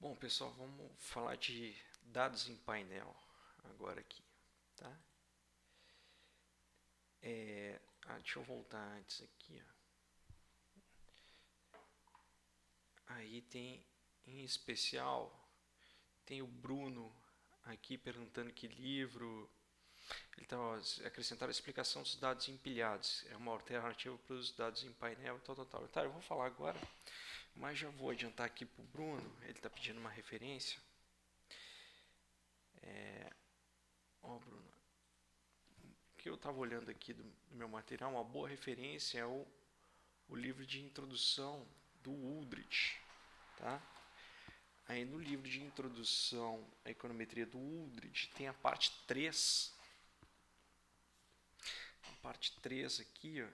Bom, pessoal, vamos falar de dados em painel agora aqui, tá? Deixa eu voltar antes aqui, ó. Aí tem, em especial, tem o Bruno aqui perguntando que livro. Ele estava acrescentando a explicação dos dados empilhados. É uma alternativa para os dados em painel e tal, tal, tal. Tá, eu vou falar agora, mas já vou adiantar aqui para o Bruno. Ele está pedindo uma referência. Ó, Bruno, o que eu estava olhando aqui do meu material, uma boa referência é o livro de introdução do Uldrich, tá? Aí no livro de introdução à econometria do Uldrich tem a parte 3. A parte 3 aqui, ó,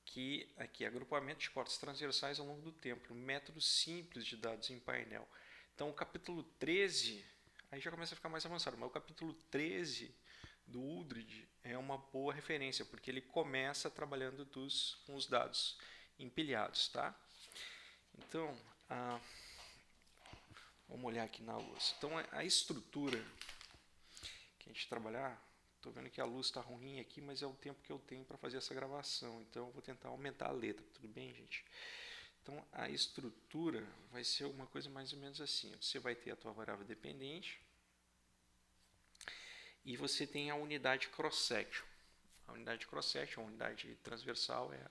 que aqui é agrupamento de cortes transversais ao longo do tempo, um método simples de dados em painel. Então o capítulo 13, aí já começa a ficar mais avançado, mas o capítulo 13 do Uldrich é uma boa referência, porque ele começa trabalhando com os dados empilhados, tá? Então, vamos olhar aqui na luz. Então, a estrutura que a gente trabalhar, estou vendo que a luz está ruim aqui, mas é o tempo que eu tenho para fazer essa gravação, então eu vou tentar aumentar a letra, tudo bem, gente? Então, a estrutura vai ser alguma coisa mais ou menos assim. Você vai ter a tua variável dependente e você tem a unidade cross-section. A unidade cross-section, a unidade transversal, é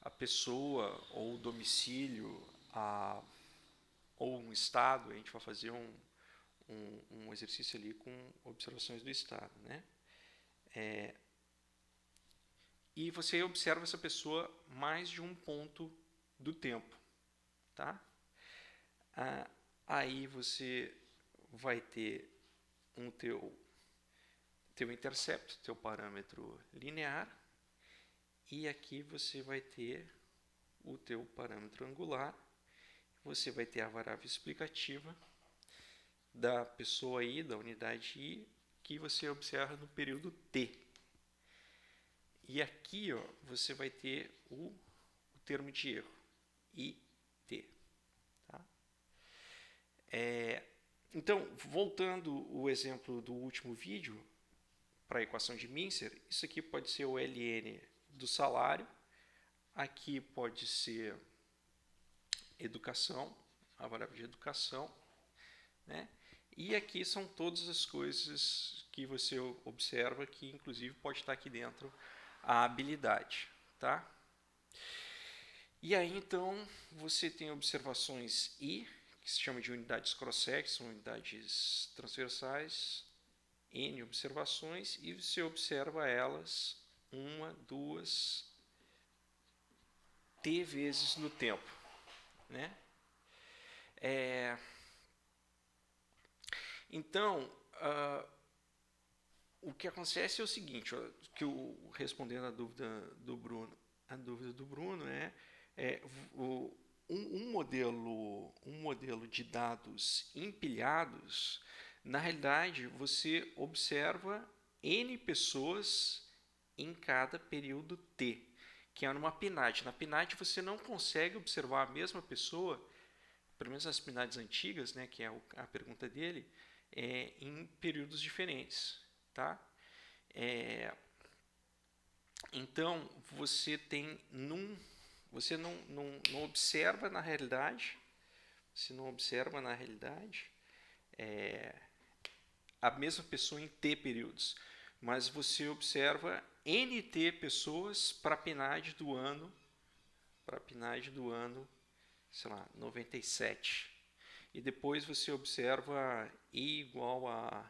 a pessoa ou o domicílio ou um estado. A gente vai fazer um exercício ali com observações do estado, né? E você observa essa pessoa mais de um ponto do tempo, tá? Aí você vai ter um teu intercepto, teu parâmetro linear, e aqui você vai ter o teu parâmetro angular. Você vai ter a variável explicativa da pessoa I, da unidade I, que você observa no período T. E aqui, ó, você vai ter o termo de erro, IT. Tá? Então, voltando o exemplo do último vídeo, para a equação de Mincer, isso aqui pode ser o ln do salário, aqui pode ser educação, a variável de educação, né? E aqui são todas as coisas que você observa que, inclusive, pode estar aqui dentro a habilidade, tá? E aí, então, você tem observações I, que se chama de unidades cross-section, unidades transversais, N observações, e você observa elas uma, duas, T vezes no tempo, né? Então, o que acontece é o seguinte, ó, que respondendo a dúvida do Bruno é um modelo de dados empilhados. Na realidade, você observa N pessoas em cada período T, que é numa PNAD. Na PNAD você não consegue observar a mesma pessoa, pelo menos nas PNADs antigas, né, que é a pergunta dele, em períodos diferentes. Tá? Então, você tem você não observa na realidade, a mesma pessoa em T períodos, mas você observa NT pessoas para a PNAD do ano, sei lá, 97. E depois você observa I igual a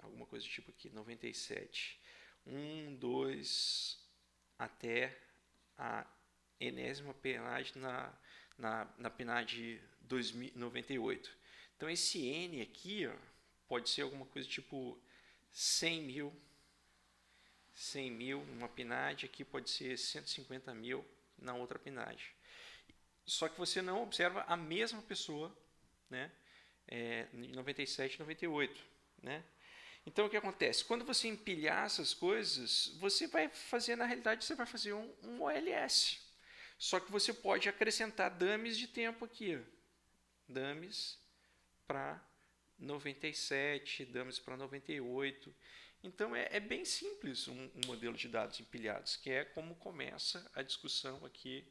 alguma coisa do tipo aqui, 97. 1, 2, até a enésima PNAD na PNAD 98. Então esse N aqui, ó, pode ser alguma coisa tipo 100 mil, uma PNAD, aqui pode ser 150 mil na outra PNAD. Só que você não observa a mesma pessoa, né, em 97 e 98, né? Então o que acontece? Quando você empilhar essas coisas, você vai fazer, na realidade, você vai fazer um OLS. Só que você pode acrescentar dummies de tempo aqui, dummies para 97, dummies para 98. Então é bem simples um modelo de dados empilhados, que é como começa a discussão aqui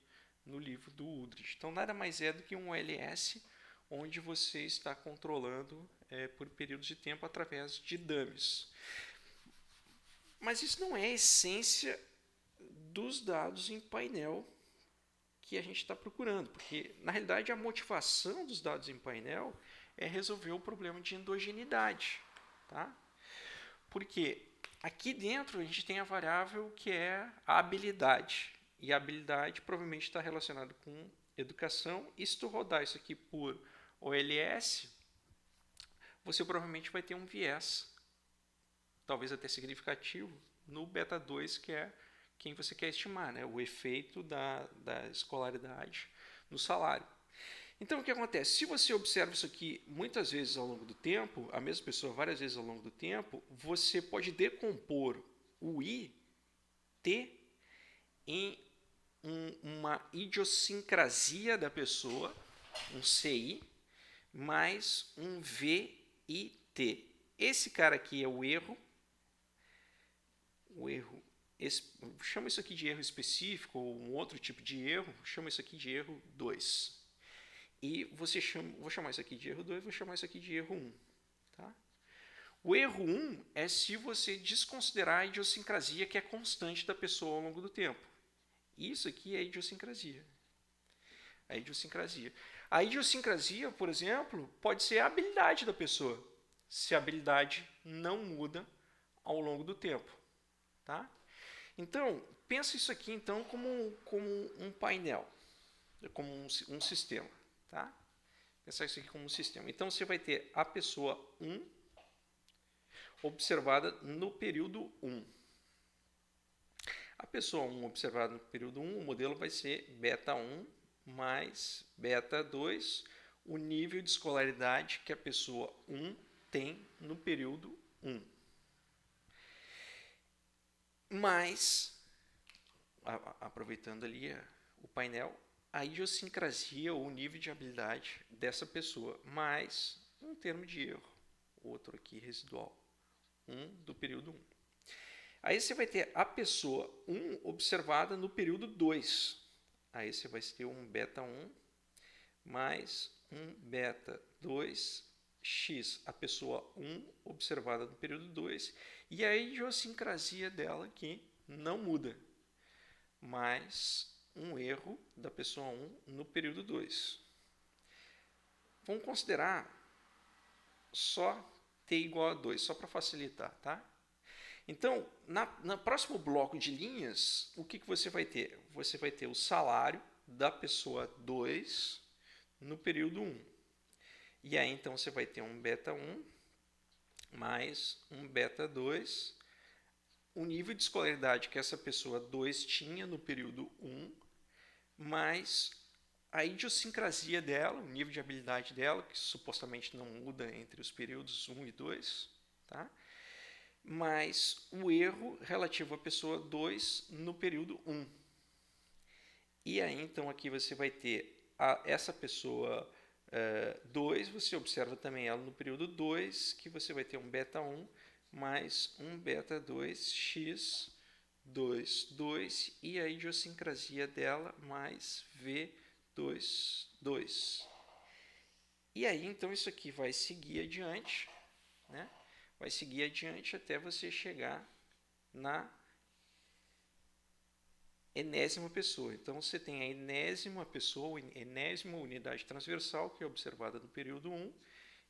no livro do Udrich. Então nada mais é do que um OLS onde você está controlando por períodos de tempo através de dummies. Mas isso não é a essência dos dados em painel que a gente está procurando, porque na realidade a motivação dos dados em painel é resolver o problema de endogeneidade, tá? Porque aqui dentro a gente tem a variável que é a habilidade, e a habilidade provavelmente está relacionada com educação, e se tu rodar isso aqui por OLS, você provavelmente vai ter um viés, talvez até significativo, no beta 2, que é quem você quer estimar, né? O efeito da escolaridade no salário. Então, o que acontece? Se você observa isso aqui muitas vezes ao longo do tempo, a mesma pessoa várias vezes ao longo do tempo, você pode decompor o IT em uma idiosincrasia da pessoa, um CI, mais um VIT. Esse cara aqui é o erro, chama isso aqui de erro específico, ou um outro tipo de erro, chama isso aqui de erro 2. E vou chamar isso aqui de erro 2, vou chamar isso aqui de erro 1. Tá? O erro 1 é se você desconsiderar a idiosincrasia que é constante da pessoa ao longo do tempo. Isso aqui é a idiosincrasia. A idiosincrasia, por exemplo, pode ser a habilidade da pessoa, se a habilidade não muda ao longo do tempo. Tá? Então, pensa isso aqui então como um painel, como um sistema. Tá? Pensar isso aqui como um sistema. Então, você vai ter a pessoa 1 observada no período 1. A pessoa 1 observada no período 1, o modelo vai ser beta 1 mais beta 2, o nível de escolaridade que a pessoa 1 tem no período 1. Mas, aproveitando ali o painel, a idiosincrasia ou o nível de habilidade dessa pessoa, mais um termo de erro, outro aqui residual, 1 do período 1. Aí você vai ter a pessoa 1 observada no período 2. Aí você vai ter um beta 1 mais um beta 2 x, a pessoa 1 observada no período 2, e a idiosincrasia dela aqui não muda, mais um erro da pessoa 1 no período 2. Vamos considerar só t igual a 2, só para facilitar, tá? Então, no próximo bloco de linhas, o que você vai ter? Você vai ter o salário da pessoa 2 no período 1. E aí, então, você vai ter um beta 1 mais um beta 2, o nível de escolaridade que essa pessoa 2 tinha no período 1, mais a idiosincrasia dela, o nível de habilidade dela, que supostamente não muda entre os períodos 1 e 2, tá? Mais o erro relativo à pessoa 2 no período 1. E aí, então, aqui você vai ter essa pessoa 2, você observa também ela no período 2, que você vai ter um beta 1 mais um beta 2 x 2, 2, e a idiosincrasia dela mais V2, 2. E aí, então, isso aqui vai seguir adiante, né? Vai seguir adiante até você chegar na enésima pessoa. Então, você tem a enésima pessoa, enésima unidade transversal, que é observada no período 1,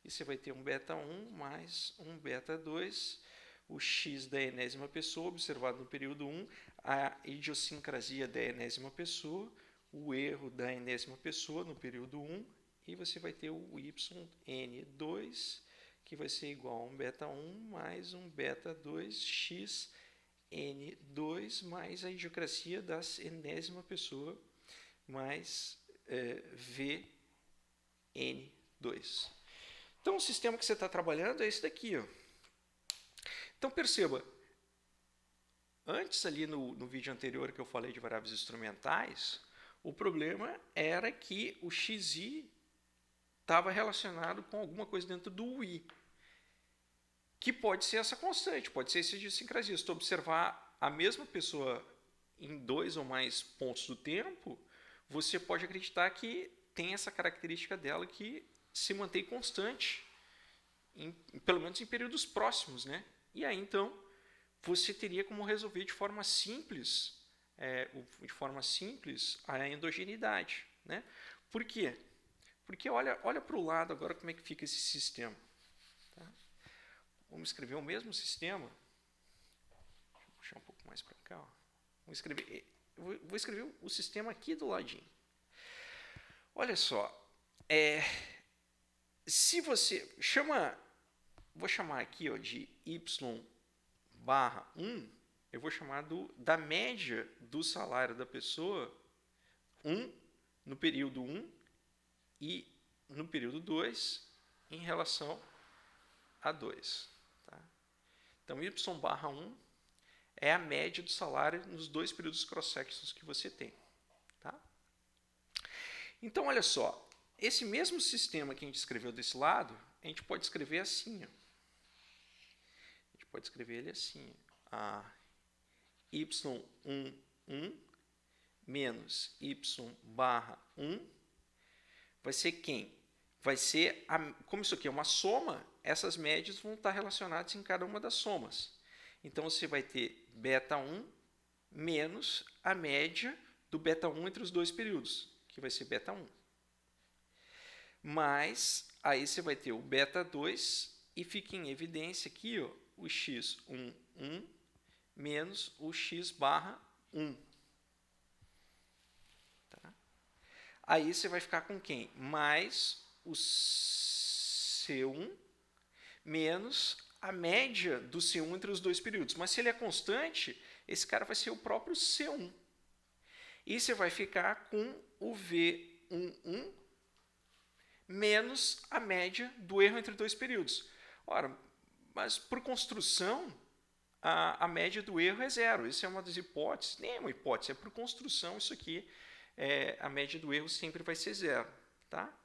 e você vai ter um beta 1 mais um beta 2, o x da enésima pessoa, observado no período 1, a idiosincrasia da enésima pessoa, o erro da enésima pessoa no período 1, e você vai ter o yn2, que vai ser igual a um beta 1 mais um beta 2 x n2 mais a idiosincrasia da enésima pessoa mais vn2. Então, o sistema que você está trabalhando é esse daqui. Ó. Então, perceba, antes ali no vídeo anterior que eu falei de variáveis instrumentais, o problema era que o xi estava relacionado com alguma coisa dentro do i, que pode ser essa constante, pode ser essa idiosincrasia. Se tu observar a mesma pessoa em 2 ou mais pontos do tempo, você pode acreditar que tem essa característica dela que se mantém constante, pelo menos em períodos próximos, né? E aí, então, você teria como resolver de forma simples, a endogeneidade, né? Por quê? Porque olha para o lado agora como é que fica esse sistema. Tá? Vamos escrever o mesmo sistema. Deixa eu puxar um pouco mais para cá. Ó. Vou escrever o sistema aqui do ladinho. Olha só. Se você vou chamar aqui de y barra 1, eu vou chamar da média do salário da pessoa 1 no período 1 e no período 2 em relação a 2. Tá? Então, y barra 1 é a média do salário nos 2 períodos cross-sections que você tem. Tá? Então, olha só, esse mesmo sistema que a gente escreveu desse lado, a gente pode escrever assim. Ó. A gente pode escrever ele assim. Y11 menos y barra 1 vai ser quem? Vai ser, como isso aqui é uma soma, essas médias vão estar relacionadas em cada uma das somas. Então, você vai ter beta 1 menos a média do beta 1 entre os 2 períodos, que vai ser beta 1. Mas, aí você vai ter o beta 2 e fica em evidência aqui ó, o x11 menos o x barra 1. Tá? Aí você vai ficar com quem? Mais o C1 menos a média do C1 entre os 2 períodos. Mas se ele é constante, esse cara vai ser o próprio C1. E você vai ficar com o V11 menos a média do erro entre 2 períodos. Ora, mas por construção, a média do erro é 0. Isso é uma das hipóteses, nem é uma hipótese, é por construção isso aqui, a média do erro sempre vai ser 0. Tá?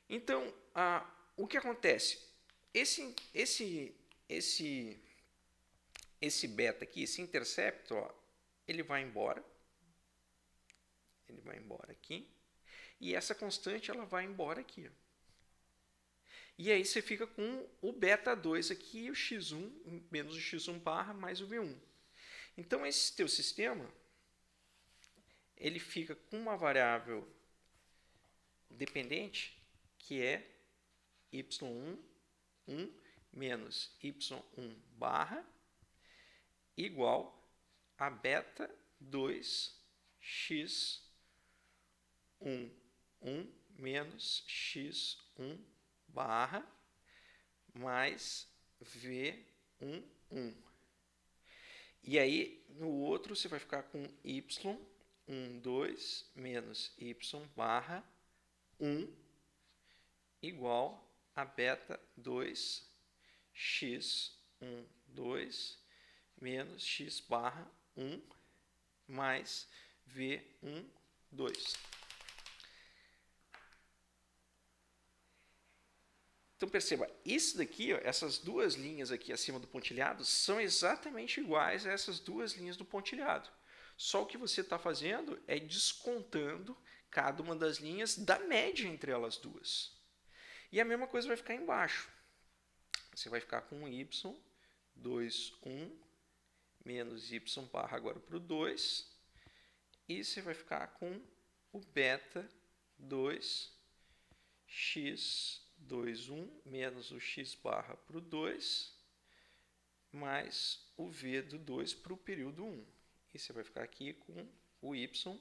Então, o que acontece? Esse beta aqui, esse intercepto, ó, ele vai embora. Ele vai embora aqui. E essa constante ela vai embora aqui. Ó. E aí você fica com o beta 2 aqui, o x1 menos o x1 barra mais o v1. Então, esse teu sistema, ele fica com uma variável dependente, que é y1 menos y1 barra igual a beta 2 x11 menos x1 barra mais v11. E aí, no outro, você vai ficar com y12 menos y barra 1 igual a beta 2 x12 menos x barra 1 mais v12. Então, perceba, isso daqui, ó, essas duas linhas aqui acima do pontilhado, são exatamente iguais a essas duas linhas do pontilhado. Só o que você está fazendo é descontando cada uma das linhas da média entre elas duas. E a mesma coisa vai ficar embaixo. Você vai ficar com y21 menos y barra agora para o 2. E você vai ficar com o beta 2 x21 menos o x barra para o 2 mais o v do 2 para o período 1. E você vai ficar aqui com o y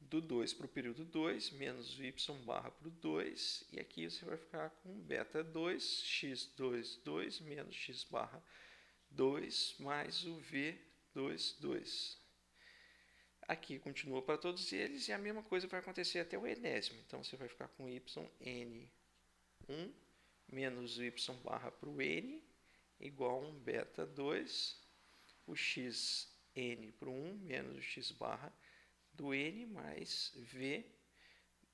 do 2 para o período 2 menos o y barra para o 2. E aqui você vai ficar com beta 2 x22 menos x barra 2 mais o v22. Aqui continua para todos eles e a mesma coisa vai acontecer até o enésimo. Então, você vai ficar com yn1 menos o y barra para o n igual a um beta 2, o xn para o 1 menos o x barra do n mais v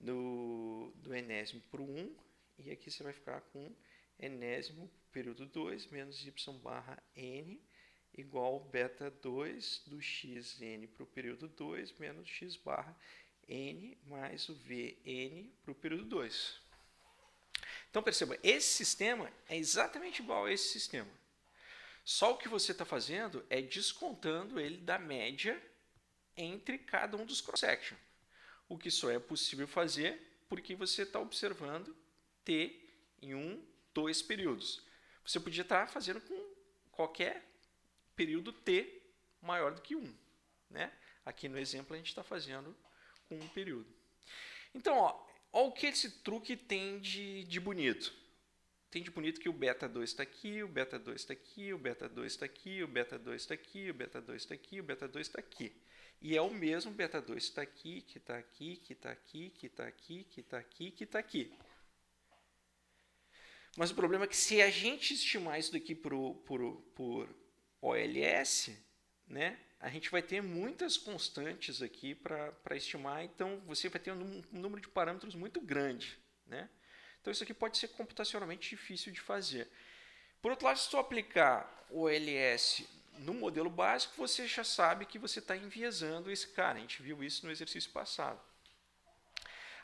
do enésimo para o 1 e aqui você vai ficar com enésimo período 2 menos y barra n igual beta 2 do xn para o período 2 menos x barra n mais o vn para o período 2. Então, perceba, esse sistema é exatamente igual a esse sistema. Só o que você está fazendo é descontando ele da média entre cada um dos cross-section. O que só é possível fazer porque você está observando t em 2 períodos. Você podia estar fazendo com qualquer período t maior do que 1. Né? Aqui no exemplo a gente está fazendo com um período. Então, olha o que esse truque tem de bonito. Tem de bonito que o beta 2 está aqui, o beta 2 está aqui, o beta 2 está aqui, o beta 2 está aqui, o beta 2 está aqui, o beta 2 está aqui. E é o mesmo beta 2 que está aqui, que está aqui, que está aqui, que está aqui, que está aqui, que está aqui. Mas o problema é que se a gente estimar isso daqui por OLS, né, a gente vai ter muitas constantes aqui para estimar, então você vai ter um número de parâmetros muito grande. Né? Então isso aqui pode ser computacionalmente difícil de fazer. Por outro lado, se tu aplicar o OLS no modelo básico, você já sabe que você está enviesando esse cara. A gente viu isso no exercício passado.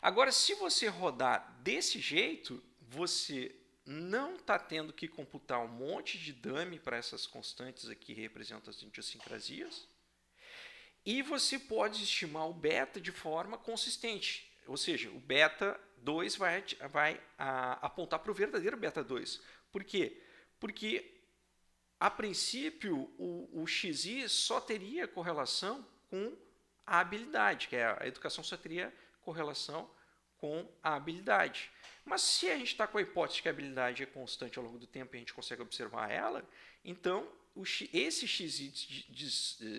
Agora, se você rodar desse jeito, você não está tendo que computar um monte de dummy para essas constantes aqui representam as idiosincrasias. E você pode estimar o beta de forma consistente. Ou seja, o beta 2 vai apontar para o verdadeiro beta 2. Por quê? Porque, a princípio, o XI só teria correlação com a habilidade, que a educação só teria correlação com a habilidade. Mas se a gente está com a hipótese que a habilidade é constante ao longo do tempo e a gente consegue observar ela, então esse XI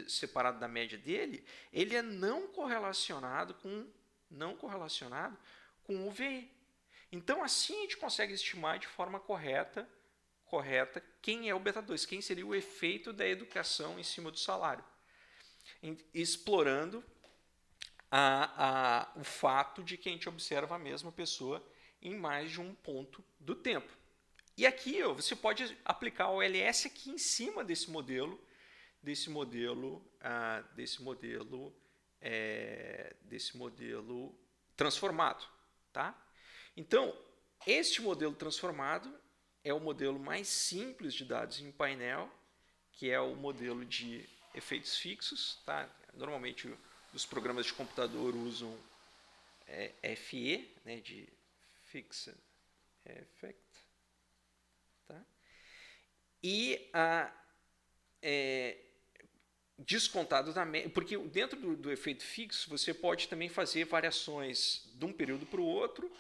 separado da média dele, ele é não correlacionado com o VI. Então, assim a gente consegue estimar de forma correta quem é o beta 2, quem seria o efeito da educação em cima do salário, explorando o fato de que a gente observa a mesma pessoa em mais de um ponto do tempo. E aqui você pode aplicar o LS aqui em cima desse modelo transformado. Tá? Então, este modelo transformado é o modelo mais simples de dados em painel, que é o modelo de efeitos fixos. Tá? Normalmente, os programas de computador usam FE, né, de Fixed Effect. Tá? E descontado da média, porque dentro do efeito fixo você pode também fazer variações de um período para o outro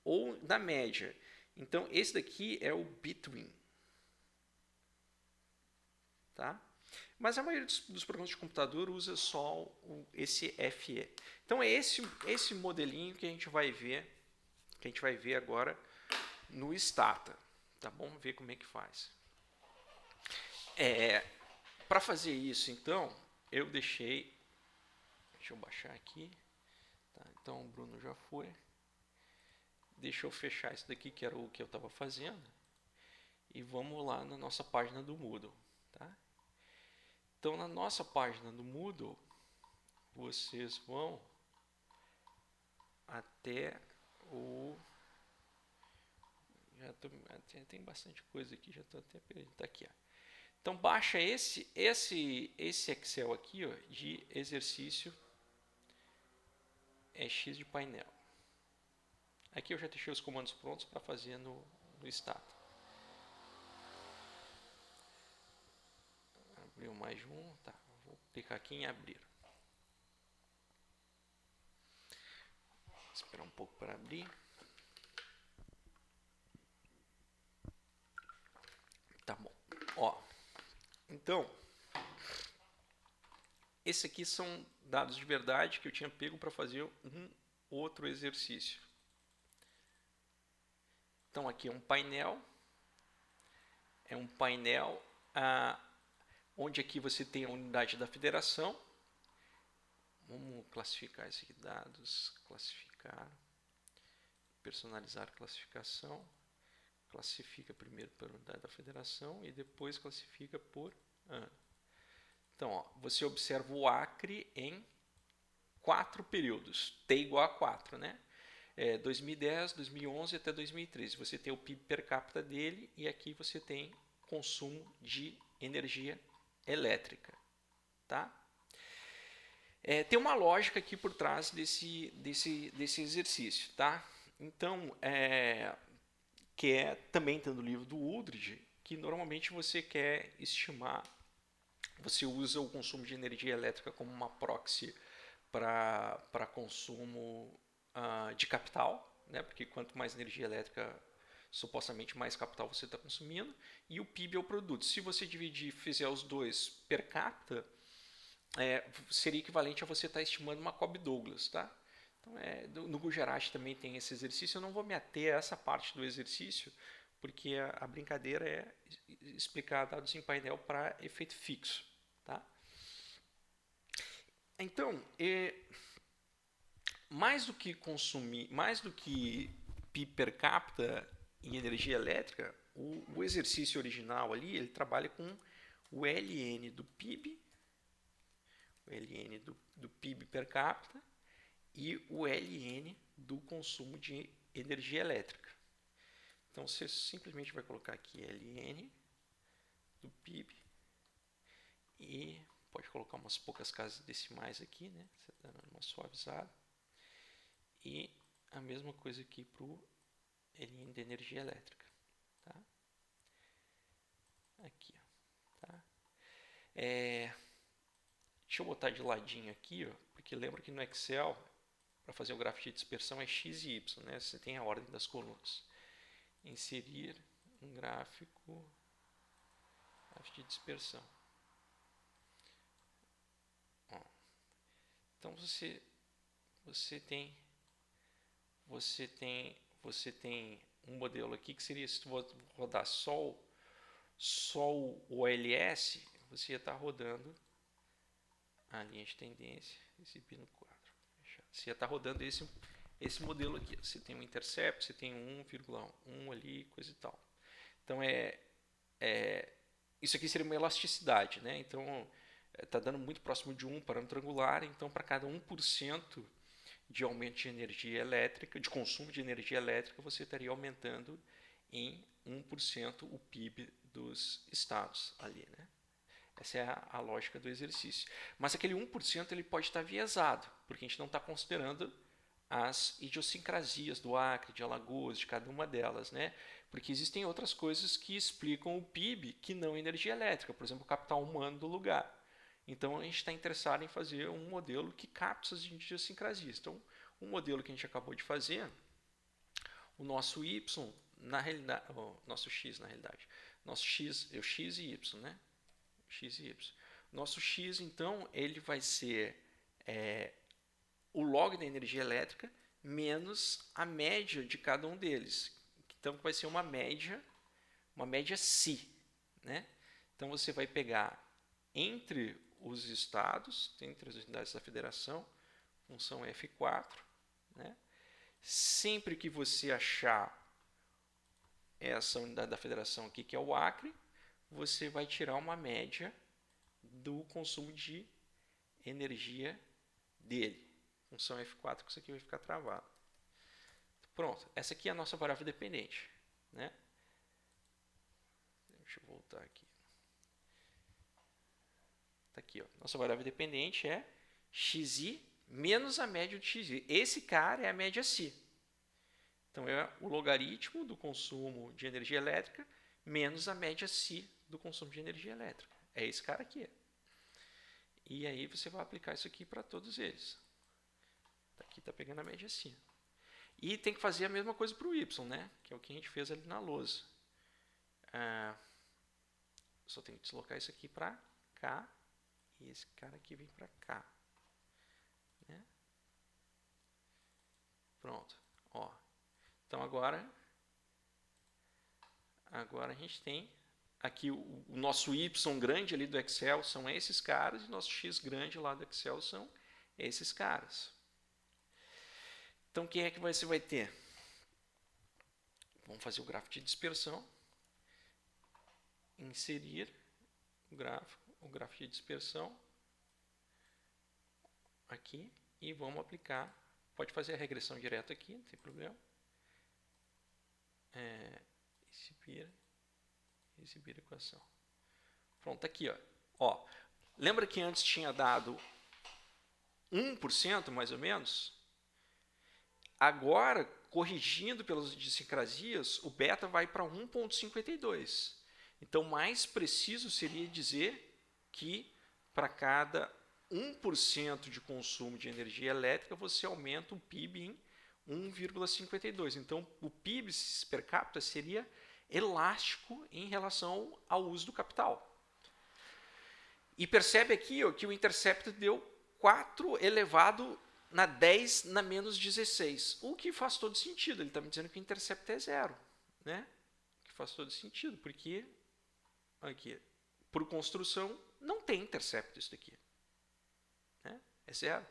ou da média. Então, esse daqui é o between. Tá? Mas a maioria dos programas de computador usa só esse FE. Então, é esse modelinho que a gente vai ver agora no Stata. Tá bom? Vamos ver como é que faz. Para fazer isso, então, deixa eu baixar aqui. Tá, então, o Bruno já foi. Deixa eu fechar isso daqui, que era o que eu estava fazendo. E vamos lá na nossa página do Moodle. Tá? Então, na nossa página do Moodle, vocês vão até o... tem bastante coisa aqui, já estou até perdido. Tá aqui, ó. Então, baixa esse Excel aqui, ó, de exercício X de painel. Aqui eu já deixei os comandos prontos para fazer no Stata. Abriu mais um. Tá, vou clicar aqui em abrir. Esperar um pouco para abrir. Tá bom. Ó, então, esses aqui são dados de verdade que eu tinha pego para fazer um outro exercício. Então, aqui é um painel. Onde aqui você tem a unidade da federação. Vamos classificar esses dados. Classificar. personalizar classificação. Classifica primeiro por unidade da federação e depois classifica por ano. Então, ó, você observa o Acre em 4 períodos, T igual a 4, né? 2010, 2011 até 2013. Você tem o PIB per capita dele e aqui você tem consumo de energia elétrica, tá? Tem uma lógica aqui por trás desse exercício, tá? Então, que também está no livro do Uldrich, que normalmente você quer estimar, você usa o consumo de energia elétrica como uma proxy para consumo de capital, né? Porque quanto mais energia elétrica, supostamente mais capital você está consumindo, e o PIB é o produto. Se você fizer os dois per capita, seria equivalente a você estar estimando uma Cobb-Douglas, tá? Então, no Gujarati também tem esse exercício. Eu não vou me ater a essa parte do exercício, porque a brincadeira é explicar dados em painel para efeito fixo, tá? Então, mais do que PIB per capita em energia elétrica, o exercício original ali, ele trabalha com o LN do PIB, o LN do PIB per capita e o LN do consumo de energia elétrica. Então, você simplesmente vai colocar aqui LN do PIB e pode colocar umas poucas casas decimais aqui, né? Você está dando uma suavizada. E a mesma coisa aqui para o LN de energia elétrica. Tá? Aqui. Ó, tá? Deixa eu botar de ladinho aqui, ó, porque lembra que no Excel, para fazer o gráfico de dispersão é X e Y, né? Você tem a ordem das colunas. Inserir um gráfico de dispersão. Ó. Então você tem um modelo aqui que seria, se tu rodar só o OLS, você ia estar rodando a linha de tendência, exibindo no quadro. Você ia estar rodando esse modelo aqui. Você tem um intercept, você tem 1,1 ali, coisa e tal. Então, isso aqui seria uma elasticidade, né? Então, está dando muito próximo de 1 parâmetro angular, então para cada 1% de aumento de energia elétrica, de consumo de energia elétrica, você estaria aumentando em 1% o PIB dos estados ali, né? Essa é a lógica do exercício. Mas aquele 1% ele pode estar viesado, porque a gente não está considerando as idiosincrasias do Acre, de Alagoas, de cada uma delas, né? Porque existem outras coisas que explicam o PIB que não energia elétrica, por exemplo, o capital humano do lugar. Então, a gente está interessado em fazer um modelo que capta essas idiosincrasias. Então, o modelo que a gente acabou de fazer, o nosso Y, na realidade, nosso X, na realidade, nosso X é o X e Y, né? X e Y. Nosso X, então, ele vai ser o log da energia elétrica menos a média de cada um deles. Então, vai ser uma média Si, né? Então, você vai pegar entre os estados, entre as unidades da federação, função F4, né? Sempre que você achar essa unidade da federação aqui, que é o Acre, você vai tirar uma média do consumo de energia dele. Função F4, que isso aqui vai ficar travado. Pronto, essa aqui é a nossa variável dependente, né? Deixa eu voltar aqui. Está aqui, ó. Nossa variável dependente é xi menos a média de xi. Esse cara é a média si. Então, é o logaritmo do consumo de energia elétrica menos a média si do consumo de energia elétrica. É esse cara aqui. E aí você vai aplicar isso aqui para todos eles. Aqui está pegando a média si. E tem que fazer a mesma coisa para o y, né? Que é o que a gente fez ali na lousa. Só tenho que deslocar isso aqui para cá. E esse cara aqui vem para cá. Né? Pronto. Ó. Então, agora a gente tem aqui o nosso y grande ali do Excel são esses caras e o nosso x grande lá do Excel são esses caras. Então, quem é que você vai ter? vamos fazer o gráfico de dispersão. Inserir o gráfico de dispersão aqui e vamos aplicar. Pode fazer a regressão direta aqui, não tem problema. Exibir a equação. Pronto, tá aqui, ó. Lembra que antes tinha dado 1% mais ou menos? Agora, corrigindo pelas idiosincrasias, o beta vai para 1,52. Então, mais preciso seria dizer que para cada 1% de consumo de energia elétrica, você aumenta o PIB em 1,52. Então, o PIB per capita seria elástico em relação ao uso do capital. E percebe aqui que o intercepto deu 4 elevado na 10 na menos 16, o que faz todo sentido. Ele está me dizendo que o intercepto é 0, né? Que faz todo sentido, porque aqui, por construção, não tem intercepto isso daqui. Né? É 0.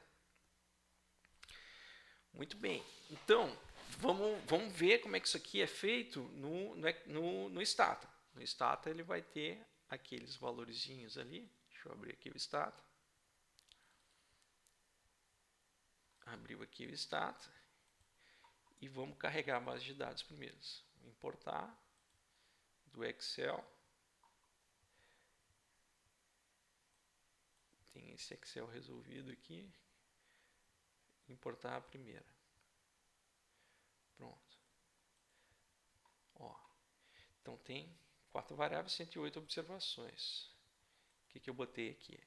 Muito bem. Então, vamos ver como é que isso aqui é feito no Stata. No Stata ele vai ter aqueles valorzinhos ali. Deixa eu abrir aqui o Stata. Abriu aqui o Stata. E vamos carregar a base de dados primeiro. Importar do Excel. Tem esse Excel resolvido aqui. Importar a primeira. Pronto. Ó. Então tem 4 variáveis, 108 observações. O que eu botei aqui?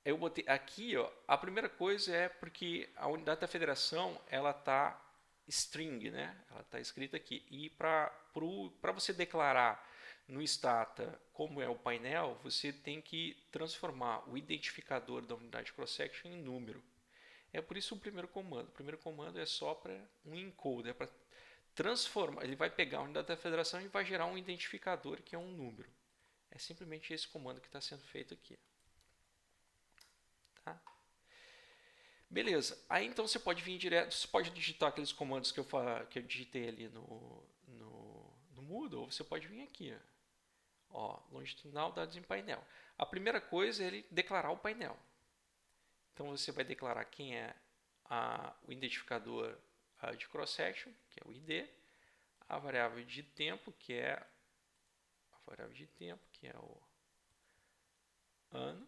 Eu botei aqui, a primeira coisa é porque a unidade da federação ela está string, né? Ela está escrita aqui. E para você declarar no Stata como é o painel, você tem que transformar o identificador da unidade cross-section em número. É por isso o primeiro comando. O primeiro comando é só para um encode, é para transformar. Ele vai pegar a unidade da federação e vai gerar um identificador que é um número. É simplesmente esse comando que está sendo feito aqui. Tá? Beleza. Aí então você pode vir direto, você pode digitar aqueles comandos que eu digitei ali no Moodle, ou você pode vir aqui. Ó, longitudinal, dados em painel. A primeira coisa é ele declarar o painel. Então você vai declarar quem é o identificador de cross-section, que é o ID, a variável de tempo, que é o ano,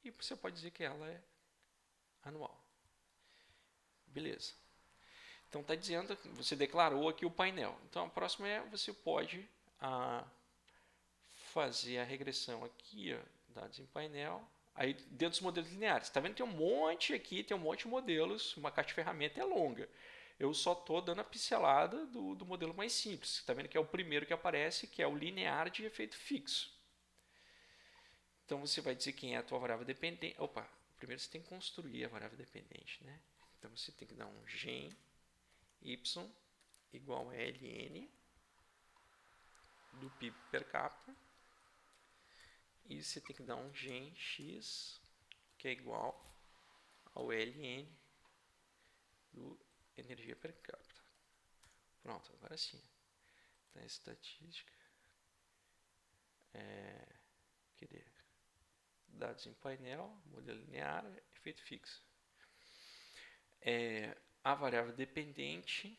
e você pode dizer que ela é anual. Beleza. Então está dizendo que você declarou aqui o painel. Então a próxima é você pode fazer a regressão aqui, dados em painel. Aí dentro dos modelos lineares, está vendo que tem um monte aqui, tem um monte de modelos, uma caixa de ferramenta é longa. Eu só estou dando a pincelada do modelo mais simples. Está vendo que é o primeiro que aparece, que é o linear de efeito fixo. Então você vai dizer quem é a tua variável dependente. Opa, primeiro você tem que construir a variável dependente, né? Então você tem que dar um gen y igual a ln do PIB per capita. E você tem que dar um gen x que é igual ao ln do energia per capita. Pronto, agora sim. Então, a estatística. Dados em painel, modelo linear, efeito fixo. A variável dependente,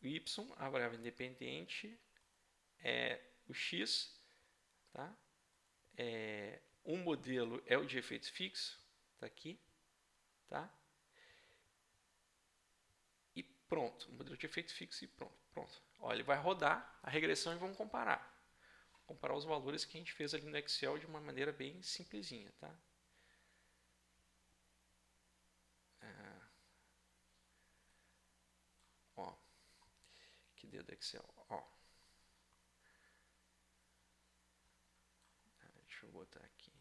y, a variável independente é o x, tá? Um modelo é o de efeito fixo, tá aqui, tá? E pronto, o modelo de efeito fixo e pronto. Ó, ele vai rodar a regressão e vamos comparar. Comparar os valores que a gente fez ali no Excel de uma maneira bem simplesinha, tá? Ó, que deu do Excel, ó. Deixa eu botar aqui.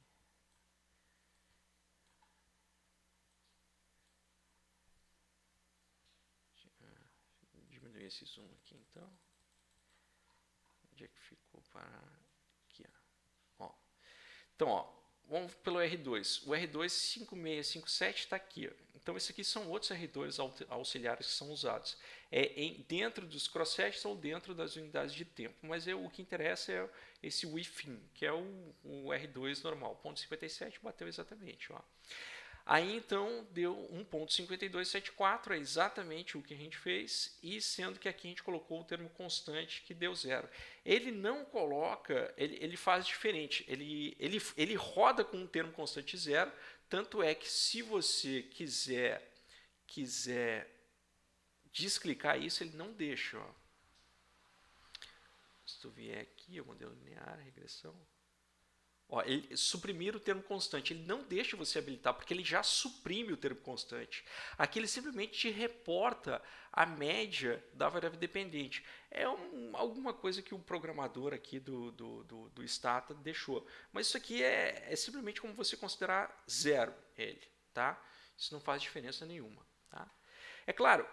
Diminuir esse zoom aqui, então. Onde é que ficou para aqui, ó. Então, ó, vamos pelo R2. O R2 5657 está aqui. Ó. Então, esses aqui são outros R2 auxiliares que são usados. Dentro dos crosshatches ou dentro das unidades de tempo. Mas o que interessa é esse within, que é o R2 normal. Ponto 57 bateu exatamente. Ó. Aí, então, deu 1.5274, é exatamente o que a gente fez, e sendo que aqui a gente colocou o termo constante, que deu 0. Ele não coloca, ele faz diferente, ele roda com um termo constante 0, tanto é que se você quiser desclicar isso, ele não deixa. Ó. Se tu vier aqui, o modelo linear, regressão... Ó, suprimir o termo constante, ele não deixa você habilitar, porque ele já suprime o termo constante. Aqui ele simplesmente te reporta a média da variável dependente. É alguma coisa que o programador aqui do Stata deixou. Mas isso aqui é simplesmente como você considerar 0 ele. Tá? Isso não faz diferença nenhuma. Tá? É claro,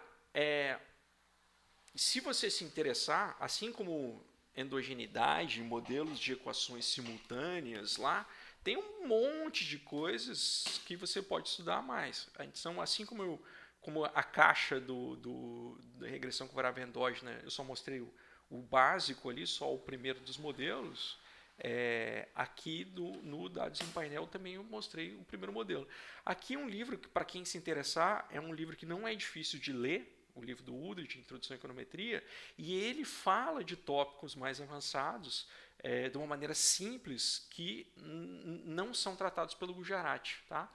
se você se interessar, assim como endogeneidade, modelos de equações simultâneas lá, tem um monte de coisas que você pode estudar mais. Então, assim como a caixa da regressão com variável endógena, eu só mostrei o básico ali, só o primeiro dos modelos, aqui no Dados em Painel também eu mostrei o primeiro modelo. Aqui um livro que, para quem se interessar, é um livro que não é difícil de ler, o livro do Udrich, Introdução à Econometria, e ele fala de tópicos mais avançados de uma maneira simples que não são tratados pelo Gujarati. Tá?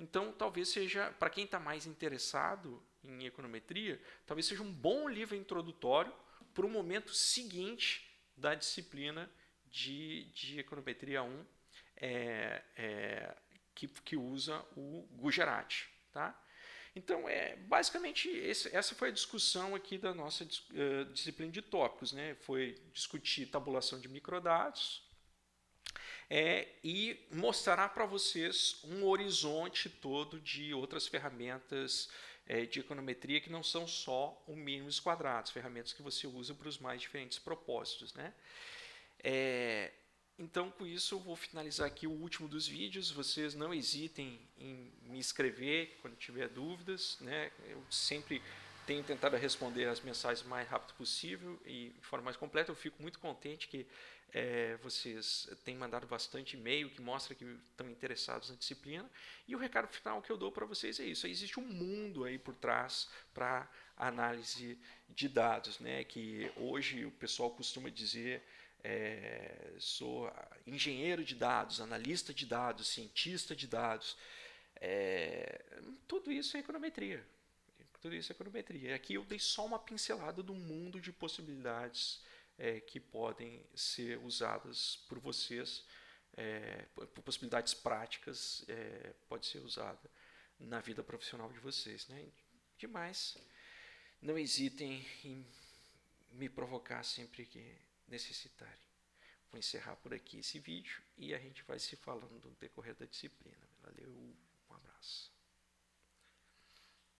Então, talvez seja, para quem está mais interessado em econometria, talvez seja um bom livro introdutório para o momento seguinte da disciplina de Econometria 1 que usa o Gujarati. Tá? Então, basicamente, essa foi a discussão aqui da nossa disciplina de tópicos. Né? Foi discutir tabulação de microdados e mostrar para vocês um horizonte todo de outras ferramentas de econometria que não são só o mínimos quadrados, ferramentas que você usa para os mais diferentes propósitos. Né? Então, com isso, eu vou finalizar aqui o último dos vídeos. Vocês não hesitem em me escrever quando tiver dúvidas. Né? Eu sempre tenho tentado responder as mensagens o mais rápido possível e de forma mais completa. Eu fico muito contente que vocês têm mandado bastante e-mail que mostra que estão interessados na disciplina. E o recado final que eu dou para vocês é isso. Existe um mundo aí por trás para análise de dados, né? Que hoje o pessoal costuma dizer... sou engenheiro de dados, analista de dados, cientista de dados. Tudo isso é econometria. Tudo isso é econometria. Aqui eu dei só uma pincelada do mundo de possibilidades que podem ser usadas por vocês, possibilidades práticas, pode ser usada na vida profissional de vocês. Né? Demais, não hesitem em me provocar sempre que necessitarem. Vou encerrar por aqui esse vídeo e a gente vai se falando no decorrer da disciplina. Valeu, um abraço.